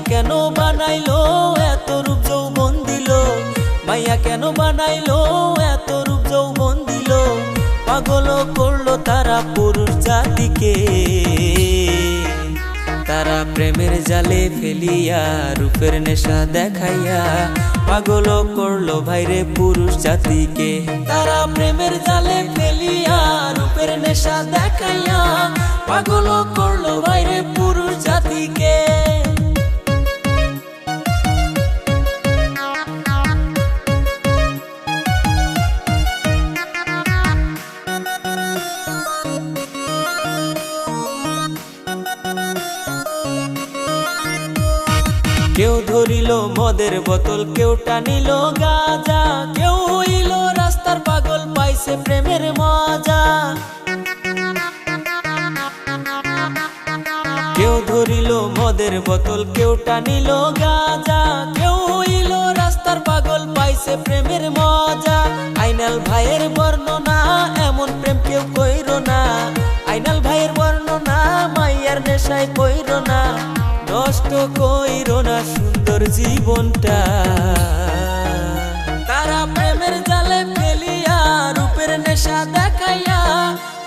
কেন বানাইলো এত রূপ যৌবন দিল, মাইয়া কেন বানাইলো এত রূপ যৌবন দিল, পাগল করলো তারা পুরুষ জাতিকে। তারা প্রেমের জালে ফেলিয়া রূপের নেশা দেখাইয়া পাগল করলো ভাইরে পুরুষ জাতিকে। তারা প্রেমের জালে ফেলিয়া রূপের নেশা দেখাইয়া পাগল করলো ভাইরে পুরুষ জাতিকে। কেউ ধরিল মদের বোতল, কেউ টানিল গাঁজা, কেউ হইল রাস্তার পাগল পাইছে প্রেমের মজা। কেউ ধরিল মদের বোতল, কেউ টানিল গাঁজা, কেউ হইল রাস্তার পাগল পাইছে প্রেমের মজা। আইনাল ভাইয়ের বর্ণনা এমন প্রেম কেউ কইরো না, আইনাল ভাইয়ের বর্ণনা মাইয়ার নেশায় কইরো না, নষ্ট কইরো না সুন্দর জীবনটা। তারা প্রেমের জালে ফেলিয়া রূপের নেশা দেখাইয়া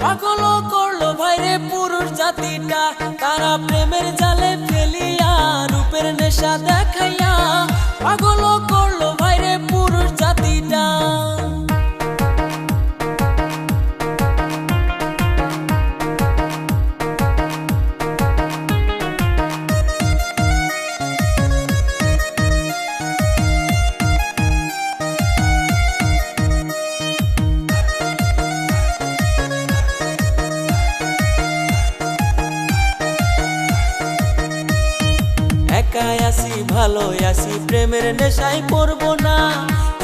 পাগল করলো ভাইরে পুরুষ জাতিটা। তারা প্রেমের জালে ফেলিয়া রূপের নেশা দেখাইয়া পাগল করলো ভাইরে পুরুষ জাতিটা। একাই আসি ভালো আসি প্রেমের নেশায় পড়বো না,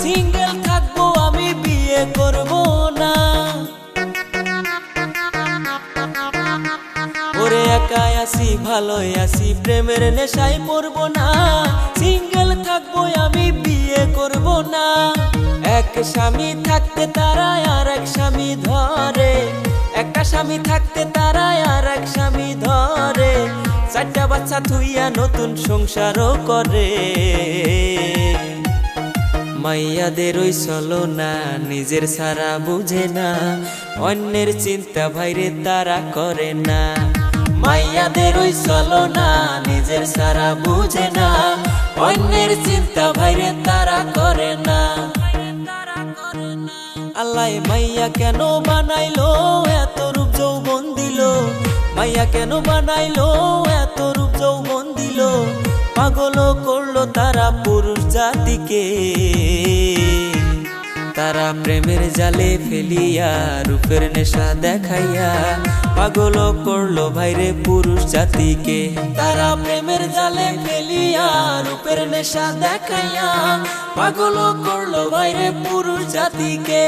সিঙ্গেল থাকবো আমি বিয়ে করবো না। ওরে একাই আসি ভালো আসি প্রেমের নেশায় পড়বো না, সিঙ্গেল থাকবো আমি বিয়ে করবো না। এক স্বামী থাকতে তারা আর এক স্বামী ধরে, একটা স্বামী থাকতে তারা আর এক স্বামী ধরে, চারটা বাচ্চা থুইয়া নতুন সংসারও করে। মাইয়াদের ওই চলো না নিজের সারা বুঝে না, অন্যের চিন্তা ভাইরে তারা করে না। মাইয়াদের ওই চলো না নিজের সারা বুঝে না, অন্যের চিন্তা ভাইরে তারা করে না। আল্লাহ মাইয়া কেন বানাইলো এত রূপ যৌবন দিল, মাইয়া কেন বানাইলো এত রূপ যৌবন দিল, পাগল করলো তারা পুরুষ জাতিকে। তারা প্রেমের জালে ফেলিয়া রূপের নেশা দেখাইয়া পাগল করলো ভাইরে পুরুষ জাতিকে। তারা প্রেমের জালে ফেলিয়া রূপের নেশা দেখাইয়া পাগল করলো ভাইরে পুরুষ জাতিকে।